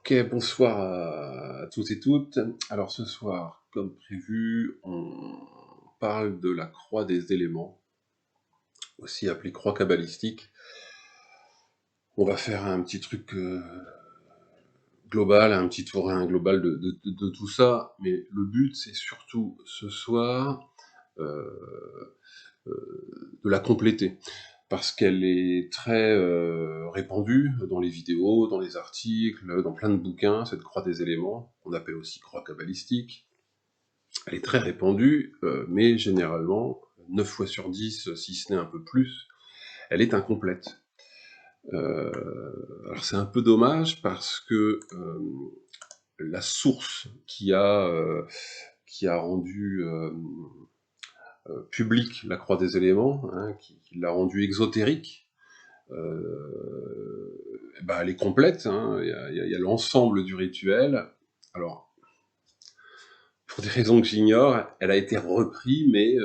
Ok, bonsoir à tous et toutes. Alors ce soir, comme prévu, on parle de la croix des éléments, aussi appelée croix kabbalistique. On va faire un petit truc global, un petit tour global de tout ça, mais le but c'est surtout ce soir euh, de la compléter, parce qu'elle est très répandue dans les vidéos, dans les articles, dans plein de bouquins, cette croix des éléments, qu'on appelle aussi croix kabbalistique. Elle est très répandue, mais généralement, 9 fois sur 10, si ce n'est un peu plus, elle est incomplète. Alors c'est un peu dommage parce que la source qui a rendu publique la croix des éléments, hein, qui l'a rendue exotérique, bah, elle est complète, hein, il y a l'ensemble du rituel. Alors, pour des raisons que j'ignore, elle a été reprise, mais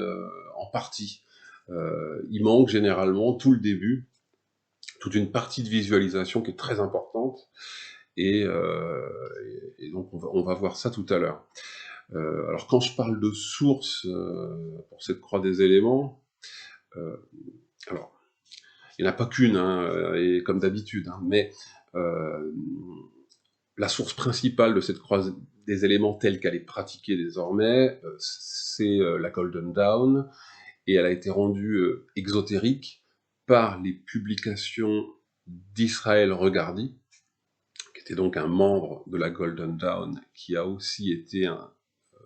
en partie. Il manque généralement tout le début, toute une partie de visualisation qui est très importante, et, et donc on va voir ça tout à l'heure. Alors quand je parle de source pour cette croix des éléments, euh, alors il n'y en a pas qu'une, hein, et comme d'habitude, hein, mais euh, la source principale de cette croix des éléments telle qu'elle est pratiquée désormais, c'est la Golden Dawn, et elle a été rendue exotérique par les publications d'Israël Regardi, qui était donc un membre de la Golden Dawn, qui a aussi été un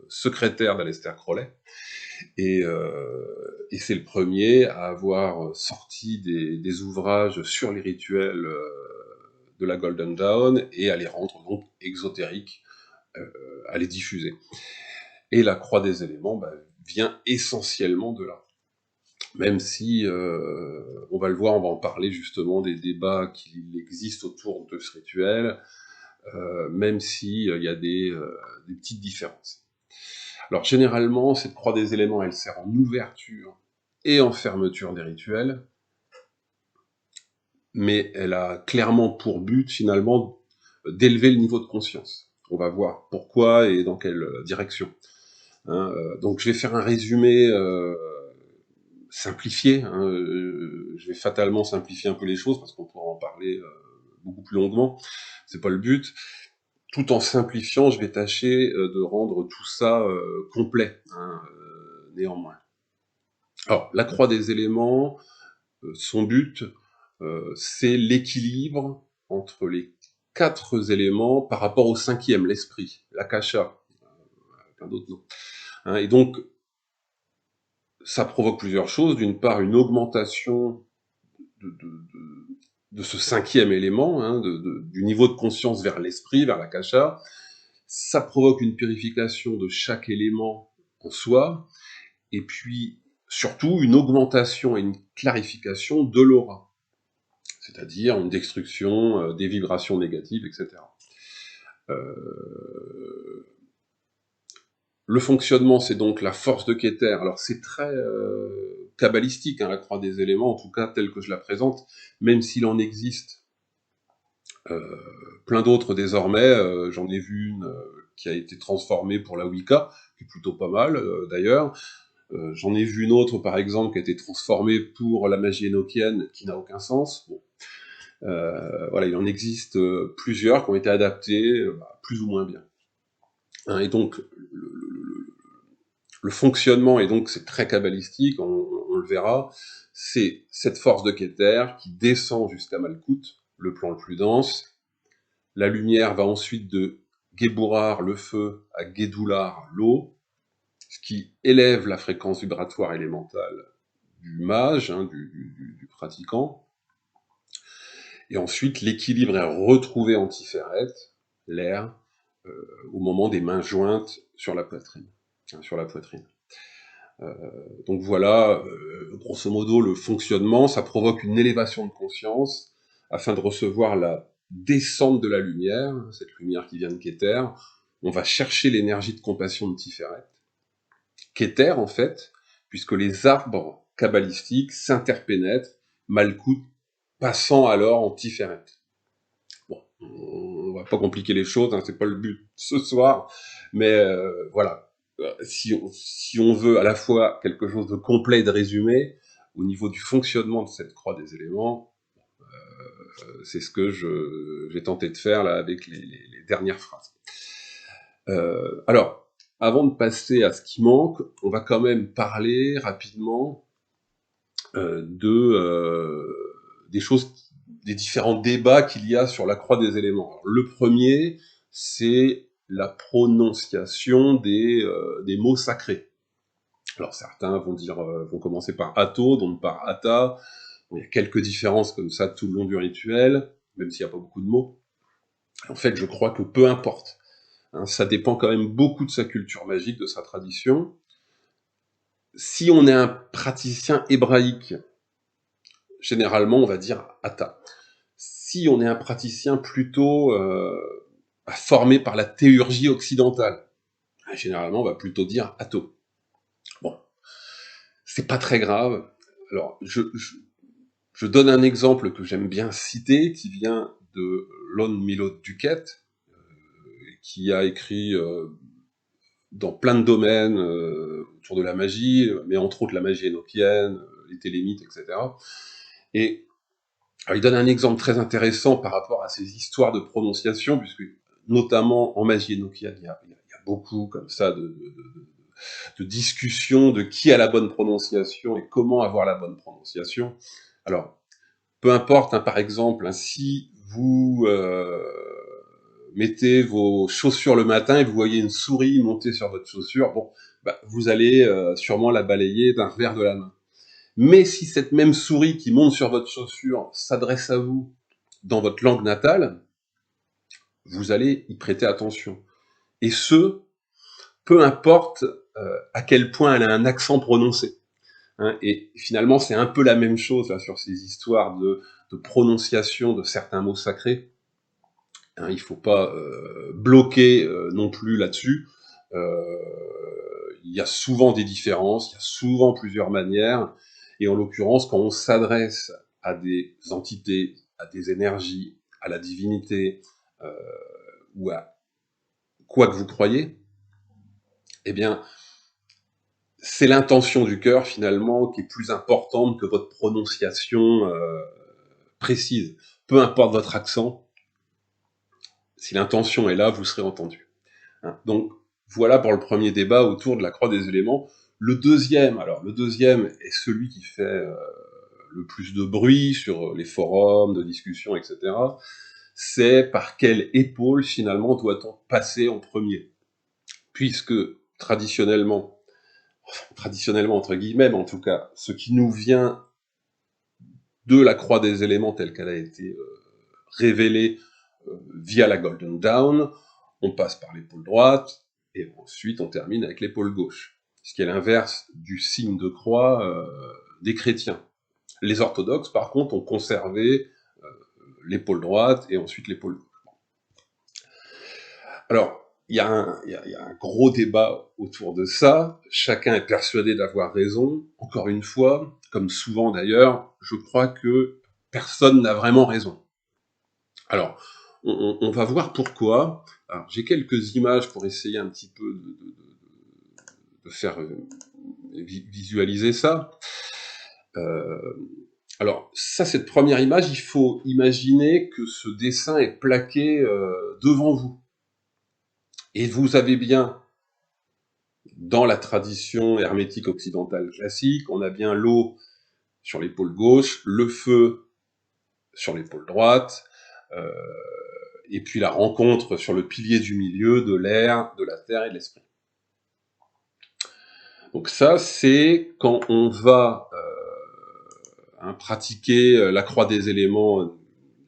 secrétaire d'Aleister Crowley, et c'est le premier à avoir sorti des ouvrages sur les rituels de la Golden Dawn, et à les rendre donc exotériques, à les diffuser. Et la croix des éléments vient essentiellement de là. Même si, on va le voir, on va en parler justement des débats qui existent autour de ce rituel, même si il y a des petites différences. Alors généralement, cette croix des éléments, elle sert en ouverture et en fermeture des rituels, mais elle a clairement pour but finalement d'élever le niveau de conscience. On va voir pourquoi et dans quelle direction. Hein, donc je vais faire un résumé simplifié. Hein, je vais fatalement simplifier un peu les choses parce qu'on pourra en parler beaucoup plus longuement. C'est pas le but. Tout en simplifiant, je vais tâcher de rendre tout ça complet, hein, néanmoins. Alors, la croix des éléments, son but, c'est l'équilibre entre les 4 éléments par rapport au 5e, l'esprit, l'akasha, plein d'autres noms. Hein, et donc, ça provoque plusieurs choses. D'une part, une augmentation de ce 5e élément, hein, du niveau de conscience vers l'esprit, vers l'akasha. Ça provoque une purification de chaque élément en soi, et puis surtout une augmentation et une clarification de l'aura, c'est-à-dire une destruction des vibrations négatives, etc. Le fonctionnement, c'est donc la force de Keter. Alors c'est très kabbalistique, hein, la croix des éléments, en tout cas telle que je la présente, même s'il en existe plein d'autres désormais. J'en ai vu une qui a été transformée pour la Wicca, qui est plutôt pas mal d'ailleurs. J'en ai vu une autre, par exemple, qui a été transformée pour la magie énochienne, qui n'a aucun sens. Bon. Voilà, il en existe plusieurs qui ont été adaptés plus ou moins bien. Hein, et donc, le fonctionnement, et donc c'est très kabbalistique, on le verra, c'est cette force de Keter qui descend jusqu'à Malkout, le plan le plus dense. La lumière va ensuite de Geburar, le feu, à Gedular, l'eau, ce qui élève la fréquence vibratoire élémentale du mage, hein, du pratiquant. Et ensuite, l'équilibre est retrouvé en Tiferet, l'air, au moment des mains jointes sur la poitrine. Hein, sur la poitrine. Donc voilà, grosso modo, le fonctionnement. Ça provoque une élévation de conscience afin de recevoir la descente de la lumière, cette lumière qui vient de Keter. On va chercher l'énergie de compassion de Tiferet. Keter, en fait, puisque les arbres kabbalistiques s'interpénètrent, Malkout passant alors en Tiferet. Bon, on va pas compliquer les choses, hein, c'est pas le but ce soir, mais voilà. Si on veut à la fois quelque chose de complet et de résumé, au niveau du fonctionnement de cette croix des éléments, c'est ce que j'ai tenté de faire là avec les dernières phrases. Alors, avant de passer à ce qui manque, on va quand même parler rapidement des choses, des différents débats qu'il y a sur la croix des éléments. Alors, le premier, c'est la prononciation des mots sacrés. Alors certains vont commencer par Atto, donc par Ata. Bon, il y a quelques différences comme ça tout le long du rituel, même s'il n'y a pas beaucoup de mots. En fait, je crois que peu importe. Hein, ça dépend quand même beaucoup de sa culture magique, de sa tradition. Si on est un praticien hébraïque, généralement on va dire Ata. Si on est un praticien plutôt formé par la théurgie occidentale, généralement on va plutôt dire Atto. Bon, c'est pas très grave. Alors, je donne un exemple que j'aime bien citer, qui vient de Lon Milo Duquette, qui a écrit dans plein de domaines autour de la magie, mais entre autres la magie énochienne, les télémites, etc. Et alors, il donne un exemple très intéressant par rapport à ces histoires de prononciation, puisque notamment en magie énochienne, il y a beaucoup comme ça de discussions de qui a la bonne prononciation et comment avoir la bonne prononciation. Alors, peu importe, hein, par exemple, hein, si vous mettez vos chaussures le matin et vous voyez une souris monter sur votre chaussure, bon, bah, vous allez sûrement la balayer d'un revers de la main. Mais si cette même souris qui monte sur votre chaussure s'adresse à vous dans votre langue natale, vous allez y prêter attention. Et ce, peu importe à quel point elle a un accent prononcé. Hein, et finalement, c'est un peu la même chose là, sur ces histoires de prononciation de certains mots sacrés. Hein, il ne faut pas bloquer non plus là-dessus. Il y a souvent des différences, il y a souvent plusieurs manières, et en l'occurrence, quand on s'adresse à des entités, à des énergies, à la divinité, ou à quoi que vous croyez, eh bien, c'est l'intention du cœur, finalement, qui est plus importante que votre prononciation précise. Peu importe votre accent, si l'intention est là, vous serez entendu. Hein, donc, voilà pour le premier débat autour de la croix des éléments. Le deuxième est celui qui fait le plus de bruit sur les forums, de discussions, etc. C'est par quelle épaule, finalement, doit-on passer en premier? Puisque, traditionnellement entre guillemets, mais en tout cas, ce qui nous vient de la croix des éléments telle qu'elle a été révélée via la Golden Dawn, on passe par l'épaule droite, et ensuite on termine avec l'épaule gauche, ce qui est l'inverse du signe de croix des chrétiens. Les orthodoxes, par contre, ont conservé l'épaule droite et ensuite l'épaule gauche. Alors, il y a un gros débat autour de ça, chacun est persuadé d'avoir raison. Encore une fois, comme souvent d'ailleurs, je crois que personne n'a vraiment raison. Alors, on va voir pourquoi. Alors, j'ai quelques images pour essayer un petit peu de faire visualiser ça. Alors, ça, cette première image, il faut imaginer que ce dessin est plaqué devant vous. Et vous avez bien, dans la tradition hermétique occidentale classique, on a bien l'eau sur l'épaule gauche, le feu sur l'épaule droite, et puis la rencontre sur le pilier du milieu de l'air, de la terre et de l'esprit. Donc ça, c'est quand on va pratiquer la croix des éléments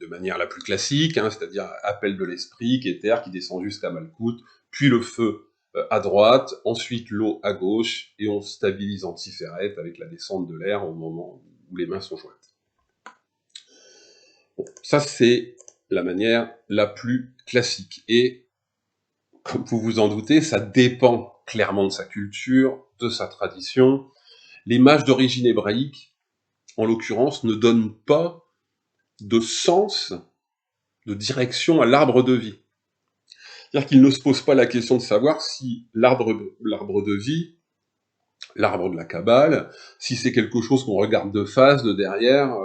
de manière la plus classique, hein, c'est-à-dire appel de l'esprit, qui est terre, qui descend jusqu'à Malkout, puis le feu à droite, ensuite l'eau à gauche, et on stabilise en Tiferet avec la descente de l'air au moment où les mains sont jointes. Bon, ça c'est la manière la plus classique. Et comme vous vous en doutez, ça dépend clairement de sa culture, de sa tradition. Les mages d'origine hébraïque, en l'occurrence, ne donnent pas de sens, de direction à l'arbre de vie. C'est-à-dire qu'il ne se pose pas la question de savoir si l'arbre de vie, l'arbre de la Kabbale, si c'est quelque chose qu'on regarde de face, de derrière,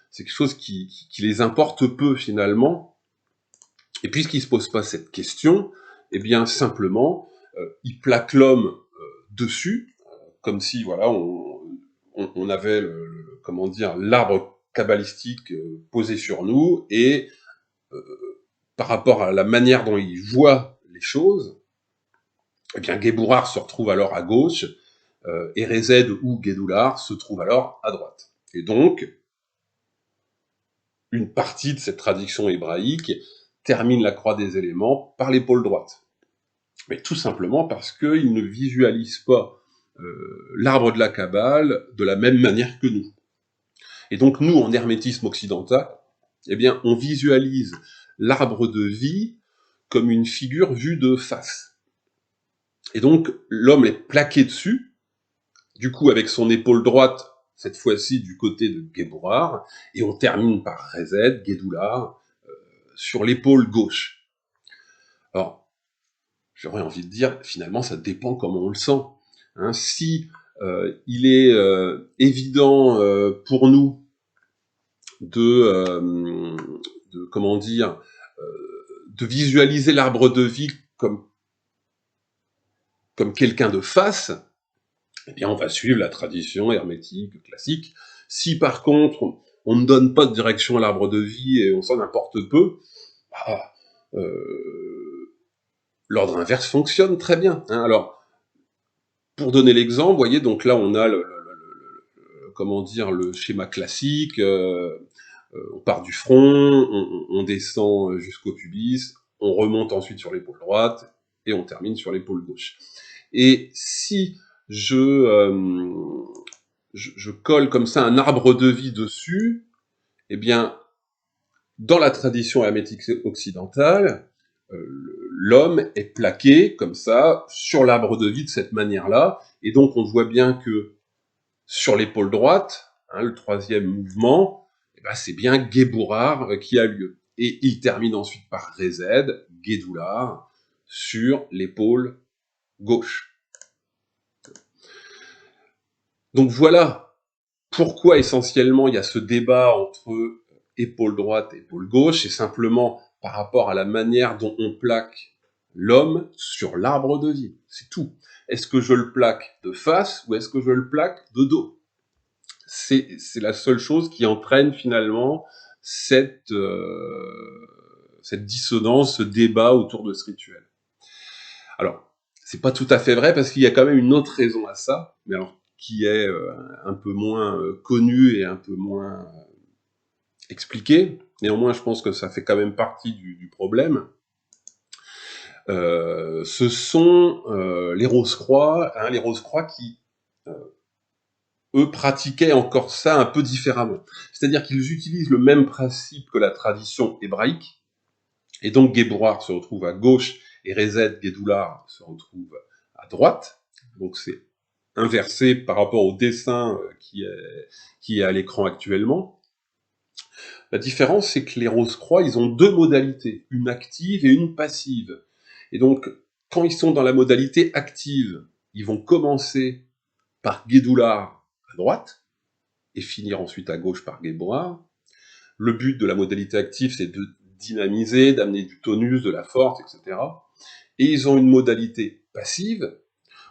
c'est quelque chose qui les importe peu finalement. Et puisqu'il ne se pose pas cette question, eh bien simplement, il plaque l'homme dessus, comme si voilà, on avait comment dire, l'arbre kabbalistique posé sur nous, et par rapport à la manière dont il voit les choses, eh bien Guébourar se retrouve alors à gauche, et Rézed ou Guédoular se trouve alors à droite. Et donc, une partie de cette traduction hébraïque termine la croix des éléments par l'épaule droite. Mais tout simplement parce qu'ils ne visualisent pas l'arbre de la Kabbale de la même manière que nous. Et donc nous, en hermétisme occidental, eh bien, on visualise l'arbre de vie comme une figure vue de face. Et donc, l'homme est plaqué dessus, du coup, avec son épaule droite, cette fois-ci du côté de Guébourar, et on termine par Rézed, Guédoular, sur l'épaule gauche. Alors, j'aurais envie de dire, finalement, ça dépend comment on le sent. Hein, si il est évident pour nous de comment dire, de visualiser l'arbre de vie comme quelqu'un de face, eh bien, on va suivre la tradition hermétique classique. Si par contre, on ne donne pas de direction à l'arbre de vie et on s'en importe peu, bah, l'ordre inverse fonctionne très bien. Hein. Alors, pour donner l'exemple, vous voyez, donc là, on a comment dire, le schéma classique. On part du front, on descend jusqu'au pubis, on remonte ensuite sur l'épaule droite et on termine sur l'épaule gauche. Et si je colle comme ça un arbre de vie dessus, eh bien, dans la tradition hermétique occidentale, l'homme est plaqué comme ça sur l'arbre de vie de cette manière-là, et donc on voit bien que sur l'épaule droite, hein, le troisième mouvement, eh ben, c'est bien Guébourar qui a lieu. Et il termine ensuite par Rézed, Guédoular, sur l'épaule gauche. Donc voilà pourquoi essentiellement il y a ce débat entre épaule droite et épaule gauche, c'est simplement par rapport à la manière dont on plaque l'homme sur l'arbre de vie. C'est tout. Est-ce que je le plaque de face ou est-ce que je le plaque de dos ? C'est la seule chose qui entraîne finalement cette dissonance, ce débat autour de ce rituel. Alors, c'est pas tout à fait vrai parce qu'il y a quand même une autre raison à ça, mais alors qui est un peu moins connue et un peu moins expliquée. Néanmoins, je pense que ça fait quand même partie du problème. Ce sont les Rose-Croix, hein, les Rose-Croix qui eux pratiquaient encore ça un peu différemment. C'est-à-dire qu'ils utilisent le même principe que la tradition hébraïque, et donc Guébourar se retrouve à gauche, et Rézed, Guédoular se retrouve à droite, donc c'est inversé par rapport au dessin qui est à l'écran actuellement. La différence, c'est que les Rose-Croix, ils ont deux modalités, une active et une passive. Et donc, quand ils sont dans la modalité active, ils vont commencer par Guédoular à droite, et finir ensuite à gauche par Guébourar. Le but de la modalité active, c'est de dynamiser, d'amener du tonus, de la force, etc. Et ils ont une modalité passive,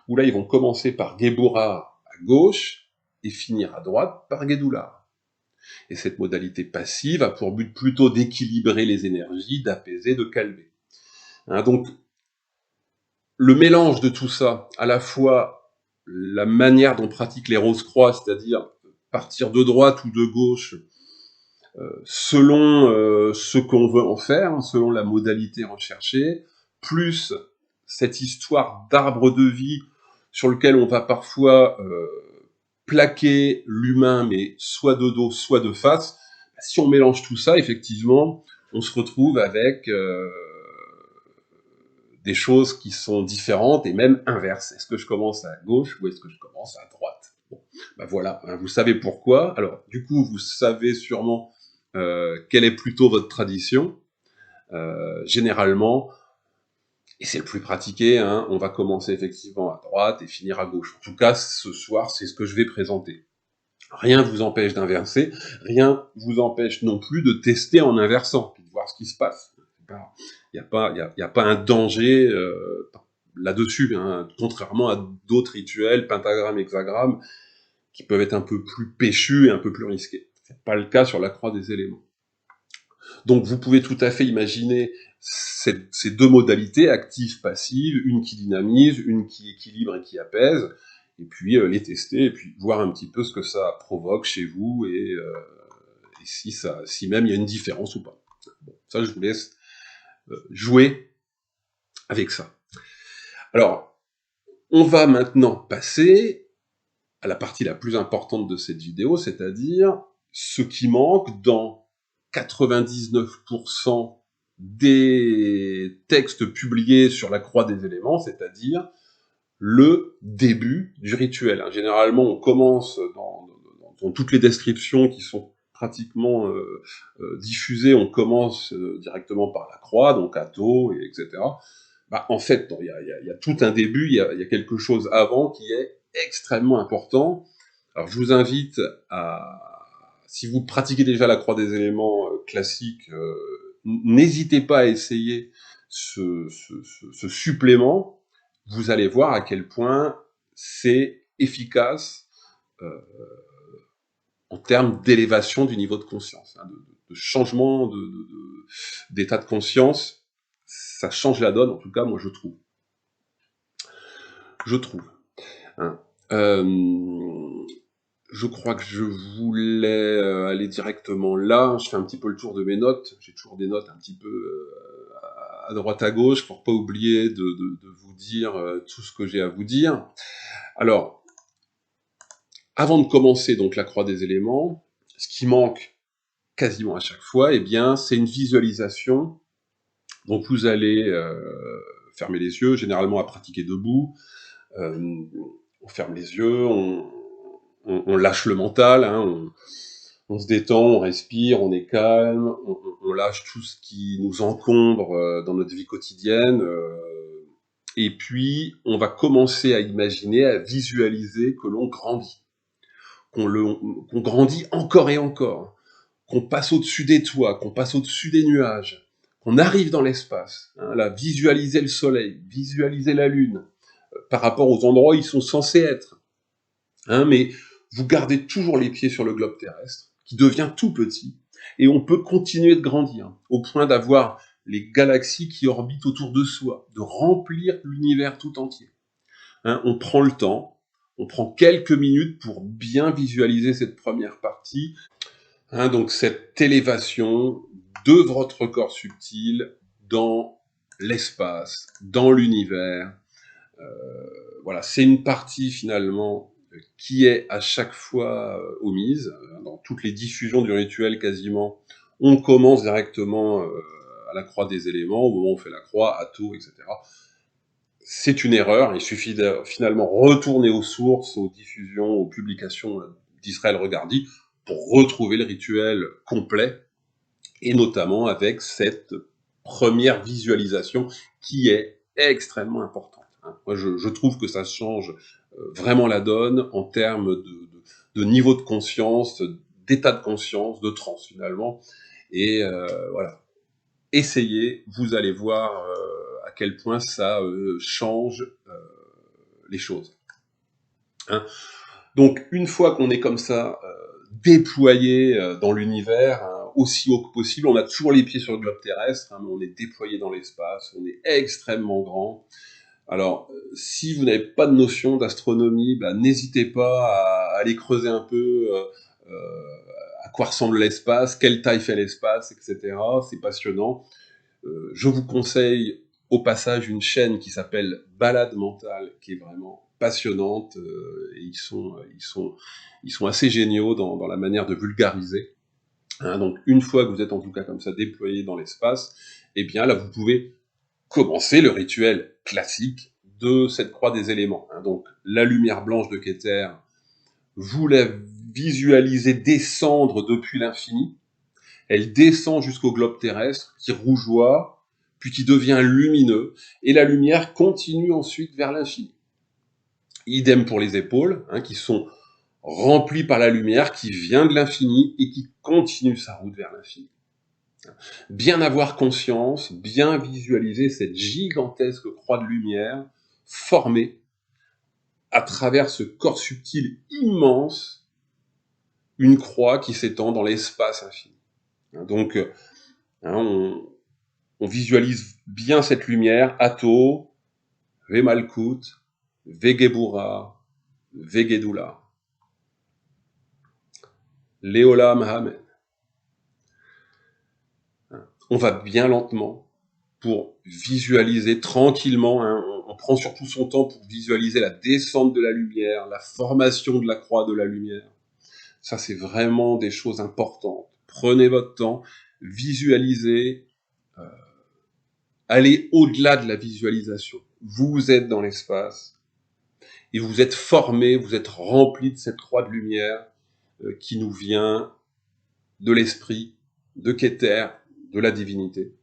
où là, ils vont commencer par Guébourar à gauche, et finir à droite par Guédoular. Et cette modalité passive a pour but plutôt d'équilibrer les énergies, d'apaiser, de calmer. Hein, donc, le mélange de tout ça, à la fois la manière dont pratiquent les Rose-Croix, c'est-à-dire partir de droite ou de gauche, selon ce qu'on veut en faire, hein, selon la modalité recherchée, plus cette histoire d'arbre de vie sur lequel on va parfois plaquer l'humain, mais soit de dos, soit de face. Si on mélange tout ça, effectivement, on se retrouve avec des choses qui sont différentes et même inverses. Est-ce que je commence à gauche ou est-ce que je commence à droite ? Bon, ben voilà, hein, vous savez pourquoi. Alors, du coup, vous savez sûrement quelle est plutôt votre tradition. Généralement, Et c'est le plus pratiqué, hein. On va commencer effectivement à droite et finir à gauche. En tout cas, ce soir, c'est ce que je vais présenter. Rien ne vous empêche d'inverser, rien ne vous empêche non plus de tester en inversant, puis de voir ce qui se passe. Il n'y a pas un danger là-dessus, hein, contrairement à d'autres rituels, pentagrammes, hexagrammes, qui peuvent être un peu plus péchus et un peu plus risqués. C'est pas le cas sur la croix des éléments. Donc vous pouvez tout à fait imaginer ces deux modalités, active, passive, une qui dynamise, une qui équilibre et qui apaise, et puis les tester, et puis voir un petit peu ce que ça provoque chez vous, et si même il y a une différence ou pas. Bon, ça, je vous laisse jouer avec ça. Alors, on va maintenant passer à la partie la plus importante de cette vidéo, c'est-à-dire ce qui manque dans 99% des textes publiés sur la croix des éléments, c'est-à-dire le début du rituel. Généralement, on commence dans toutes les descriptions qui sont pratiquement diffusées, on commence directement par la croix, donc Atto, et etc. En fait, il y a tout un début, il y a quelque chose avant qui est extrêmement important. Alors, je vous invite si vous pratiquez déjà la croix des éléments classique, n'hésitez pas à essayer ce supplément. Vous allez voir à quel point c'est efficace en termes d'élévation du niveau de conscience, de changement d'état de conscience. Ça change la donne, en tout cas, moi, je trouve. Je crois que je voulais aller directement là. Je fais un petit peu le tour de mes notes. J'ai toujours des notes un petit peu à droite à gauche pour pas oublier de vous dire tout ce que j'ai à vous dire. Alors, avant de commencer donc la croix des éléments, ce qui manque quasiment à chaque fois, c'est une visualisation. Donc vous allez fermer les yeux, généralement à pratiquer debout. On ferme les yeux, on lâche le mental, on se détend, on respire, on est calme, on lâche tout ce qui nous encombre dans notre vie quotidienne. Et puis, on va commencer à imaginer, à visualiser que l'on grandit. Qu'on grandit encore et encore, qu'on passe au-dessus des toits, qu'on passe au-dessus des nuages, qu'on arrive dans l'espace. Là, visualiser le soleil, visualiser la lune, par rapport aux endroits où ils sont censés être. Mais vous gardez toujours les pieds sur le globe terrestre, qui devient tout petit, et on peut continuer de grandir, au point d'avoir les galaxies qui orbitent autour de soi, de remplir l'univers tout entier. On prend le temps, on prend quelques minutes pour bien visualiser cette première partie, donc cette élévation de votre corps subtil dans l'espace, dans l'univers. Voilà, c'est une partie finalement qui est à chaque fois omise. Dans toutes les diffusions du rituel quasiment, on commence directement à la croix des éléments, au moment où on fait la croix, Atto, etc. C'est une erreur, il suffit de finalement retourner aux sources, aux diffusions, aux publications d'Israël Regardi pour retrouver le rituel complet, et notamment avec cette première visualisation qui est extrêmement importante. Moi, je trouve que ça change vraiment la donne en termes de niveau de conscience, d'état de conscience, de transe finalement. Et voilà, essayez, vous allez voir à quel point ça change les choses. Donc, une fois qu'on est comme ça, déployé dans l'univers, aussi haut que possible, on a toujours les pieds sur le globe terrestre, mais on est déployé dans l'espace, on est extrêmement grand. Alors, si vous n'avez pas de notion d'astronomie, n'hésitez pas à aller creuser un peu à quoi ressemble l'espace, quelle taille fait l'espace, etc. C'est passionnant. Je vous conseille au passage une chaîne qui s'appelle Balade Mentale, qui est vraiment passionnante, et ils sont assez géniaux dans la manière de vulgariser. Donc une fois que vous êtes en tout cas comme ça déployé dans l'espace, là vous pouvez commencer le rituel classique de cette croix des éléments. Donc la lumière blanche de Keter, vous la visualisez descendre depuis l'infini. Elle descend jusqu'au globe terrestre qui rougeoie, puis qui devient lumineux, et la lumière continue ensuite vers l'infini. Idem pour les épaules, qui sont remplies par la lumière qui vient de l'infini et qui continue sa route vers l'infini. Bien avoir conscience, bien visualiser cette gigantesque croix de lumière formée à travers ce corps subtil immense, une croix qui s'étend dans l'espace infini. Donc, on visualise bien cette lumière, Ato, Vemalkut, Vegebura, Vegedula. Leolam Amen. On va bien lentement pour visualiser tranquillement, on prend surtout son temps pour visualiser la descente de la lumière, la formation de la croix de la lumière. Ça, c'est vraiment des choses importantes. Prenez votre temps, visualisez, allez au-delà de la visualisation. Vous êtes dans l'espace et vous êtes formé, vous êtes rempli de cette croix de lumière qui nous vient de l'esprit, de Keter, de la divinité.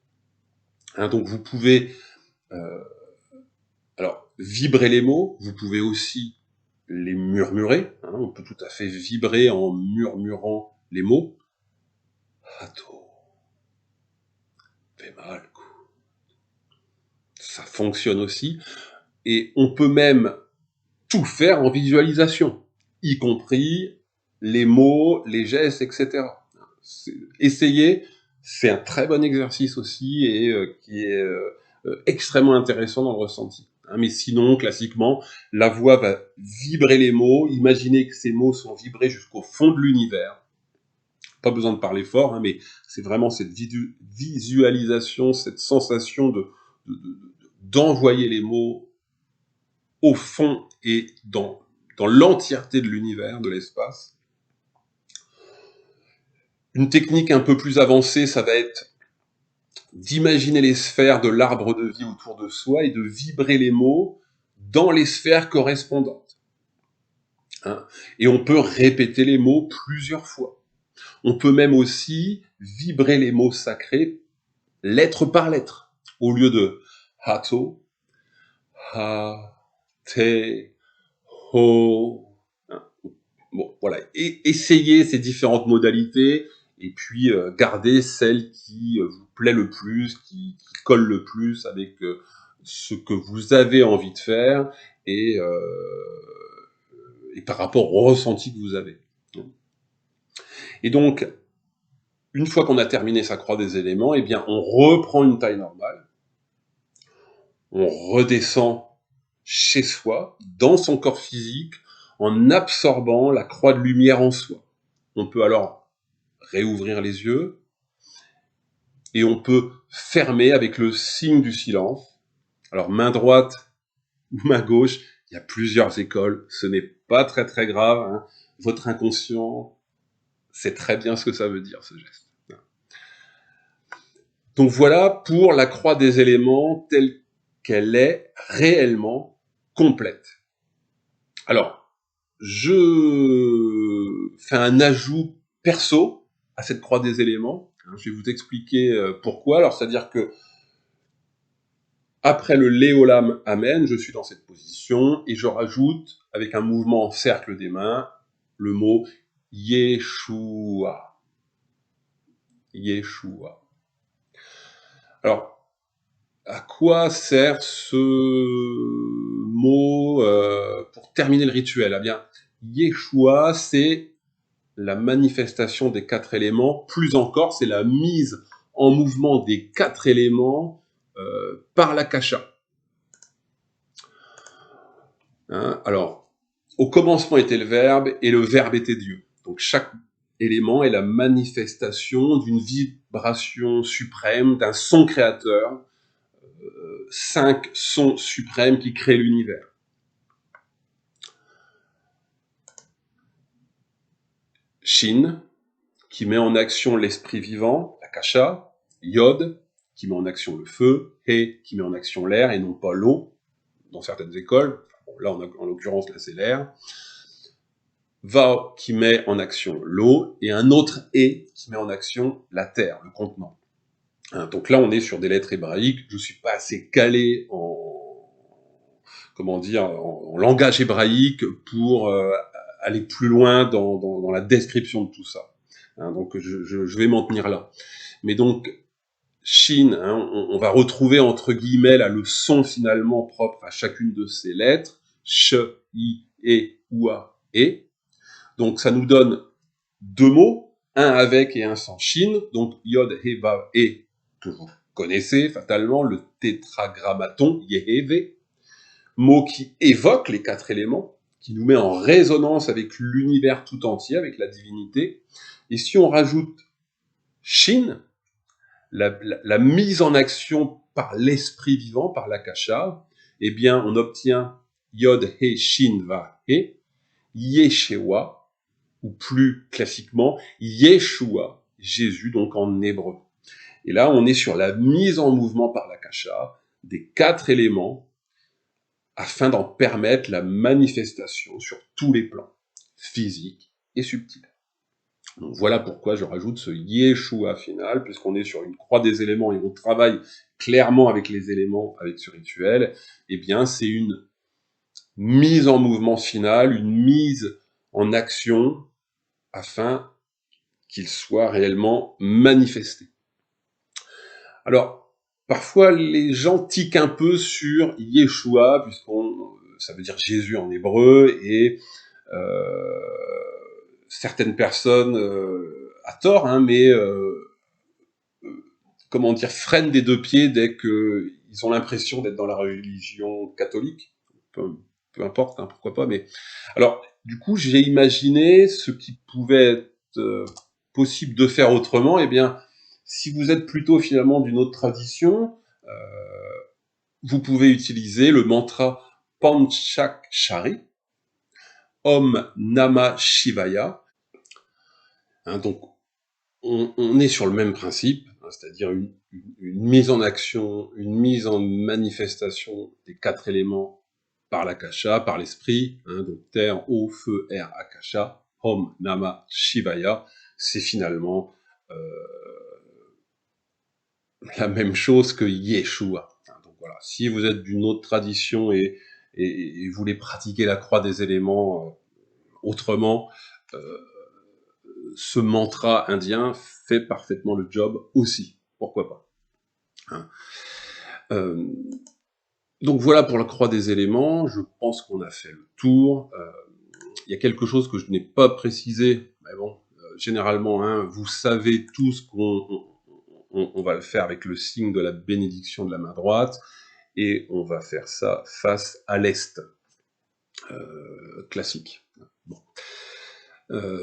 Donc vous pouvez vibrer les mots, vous pouvez aussi les murmurer, on peut tout à fait vibrer en murmurant les mots. Hato, Vemalku. Ça fonctionne aussi. Et on peut même tout faire en visualisation, y compris les mots, les gestes, etc. Essayez, c'est un très bon exercice aussi et qui est extrêmement intéressant dans le ressenti. Mais sinon, classiquement, la voix va vibrer les mots. Imaginez que ces mots sont vibrés jusqu'au fond de l'univers. Pas besoin de parler fort, mais c'est vraiment cette visualisation, cette sensation d'envoyer les mots au fond et dans l'entièreté de l'univers, de l'espace. Une technique un peu plus avancée, ça va être d'imaginer les sphères de l'arbre de vie autour de soi et de vibrer les mots dans les sphères correspondantes. Et on peut répéter les mots plusieurs fois. On peut même aussi vibrer les mots sacrés lettre par lettre, au lieu de Hato, Ha, Te, Ho. Bon, voilà. Et essayez ces différentes modalités et puis gardez celle qui vous plaît le plus, qui colle le plus avec ce que vous avez envie de faire et par rapport au ressenti que vous avez. Et donc, une fois qu'on a terminé sa croix des éléments, eh bien, on reprend une taille normale, on redescend chez soi, dans son corps physique, en absorbant la croix de lumière en soi. On peut alors réouvrir les yeux et on peut fermer avec le signe du silence. Alors, main droite ou main gauche, il y a plusieurs écoles, ce n'est pas très très grave. Votre inconscient sait très bien ce que ça veut dire, ce geste. Donc voilà pour la croix des éléments telle qu'elle est réellement complète. Alors, je fais un ajout perso à cette croix des éléments. Je vais vous expliquer pourquoi. Alors, c'est-à-dire que après le Leolam Amen, je suis dans cette position et je rajoute, avec un mouvement en cercle des mains, le mot Yeshua. Yeshua. Alors, à quoi sert ce mot pour terminer le rituel? Eh bien, Yeshua, c'est la manifestation des 4 éléments. Plus encore, c'est la mise en mouvement des 4 éléments par l'Akasha. Alors, au commencement était le Verbe et le Verbe était Dieu. Donc chaque élément est la manifestation d'une vibration suprême, d'un son créateur. 5 sons suprêmes qui créent l'univers. Shin, qui met en action l'esprit vivant, l'Akasha. Yod, qui met en action le feu. He, qui met en action l'air et non pas l'eau, dans certaines écoles. Bon, là, en l'occurrence, là, c'est l'air. Va, qui met en action l'eau. Et un autre E, qui met en action la terre, le contenant. Hein, donc là, on est sur des lettres hébraïques. Je suis pas assez calé comment dire, en langage hébraïque pour aller plus loin dans la description de tout ça. Hein, donc je vais m'en tenir là. Mais donc Shin, hein, on va retrouver entre guillemets là le son finalement propre à chacune de ces lettres, sh, i, e, oua, e. Donc ça nous donne deux mots, un avec et un sans Shin, donc yod, he, vav, e, que vous connaissez fatalement, le tétragrammaton, yeheve, mot qui évoque les quatre éléments, qui nous met en résonance avec l'univers tout entier, avec la divinité. Et si on rajoute Shin, la mise en action par l'esprit vivant, par l'akasha, eh bien, on obtient Yod, He, Shin, Va, He, Yeshua, ou plus classiquement, Yeshua, Jésus, donc en hébreu. Et là, on est sur la mise en mouvement par l'akasha des quatre éléments afin d'en permettre la manifestation sur tous les plans, physiques et subtils. Donc voilà pourquoi je rajoute ce Yeshua final, puisqu'on est sur une croix des éléments et on travaille clairement avec les éléments, avec ce rituel, eh bien c'est une mise en mouvement finale, une mise en action, afin qu'il soit réellement manifesté. Alors, parfois les gens tiquent un peu sur Yeshua, ça veut dire Jésus en hébreu, et certaines personnes, à tort, hein, mais comment dire, freinent des deux pieds dès qu'ils ont l'impression d'être dans la religion catholique. Peu importe, hein, pourquoi pas. Mais alors, du coup, j'ai imaginé ce qui pouvait être possible de faire autrement. Eh bien, si vous êtes plutôt finalement d'une autre tradition, vous pouvez utiliser le mantra Panchakshari, Om Namah Shivaya. Hein, donc, on est sur le même principe, hein, c'est-à-dire une mise en action, une mise en manifestation des quatre éléments par l'akasha, par l'esprit, hein, donc terre, eau, feu, air, akasha, Om Namah Shivaya, c'est finalement la même chose que Yeshua. Donc voilà, si vous êtes d'une autre tradition et vous voulez pratiquer la croix des éléments autrement, ce mantra indien fait parfaitement le job aussi. Pourquoi pas, hein. Donc voilà pour la croix des éléments. Je pense qu'on a fait le tour. Il y a quelque chose que je n'ai pas précisé, mais bon, généralement, hein, vous savez tous qu'on va le faire avec le signe de la bénédiction de la main droite, et on va faire ça face à l'Est. Classique. Bon.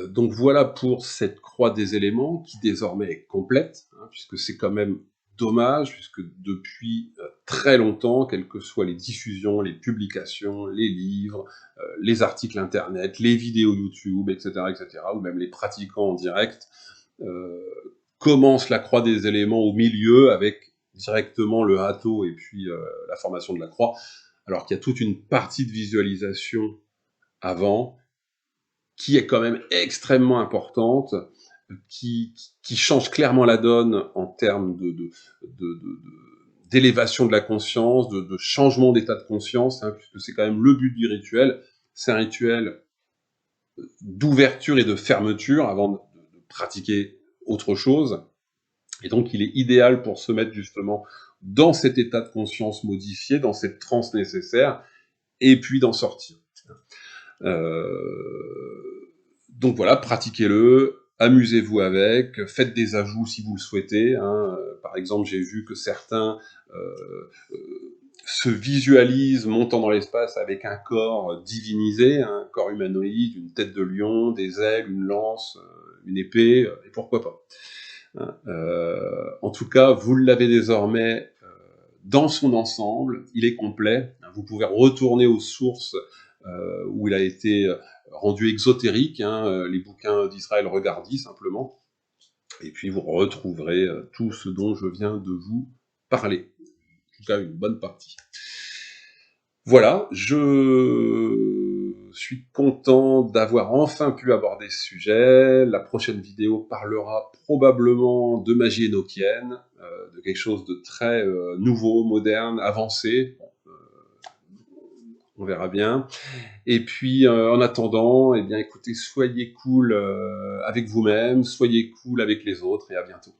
Donc voilà pour cette croix des éléments qui désormais est complète, hein, puisque c'est quand même dommage, puisque depuis très longtemps, quelles que soient les diffusions, les publications, les livres, les articles internet, les vidéos YouTube, etc., ou même les pratiquants en direct, commencent la croix des éléments au milieu avec directement le hâteau et puis la formation de la croix, alors qu'il y a toute une partie de visualisation avant, qui est quand même extrêmement importante, qui change clairement la donne en termes d'élévation de la conscience, de changement d'état de conscience, hein, puisque c'est quand même le but du rituel. C'est un rituel d'ouverture et de fermeture avant de pratiquer autre chose. Et donc, il est idéal pour se mettre justement dans cet état de conscience modifié, dans cette transe nécessaire, et puis d'en sortir. Donc voilà, pratiquez-le, amusez-vous avec, faites des ajouts si vous le souhaitez, hein. Par exemple, j'ai vu que certains se visualisent montant dans l'espace avec un corps divinisé, un corps humanoïde, une tête de lion, des ailes, une lance, une épée, et pourquoi pas. En tout cas, vous l'avez désormais dans son ensemble, il est complet. Vous pouvez retourner aux sources où il a été rendu exotérique, hein, les bouquins d'Israël Regardi simplement, et puis vous retrouverez tout ce dont je viens de vous parler, en tout cas une bonne partie. Voilà, je suis content d'avoir enfin pu aborder ce sujet. La prochaine vidéo parlera probablement de magie énochienne, de quelque chose de très nouveau, moderne, avancé. On verra bien. Et puis, en attendant, eh bien, écoutez, soyez cool avec vous-même, soyez cool avec les autres et à bientôt.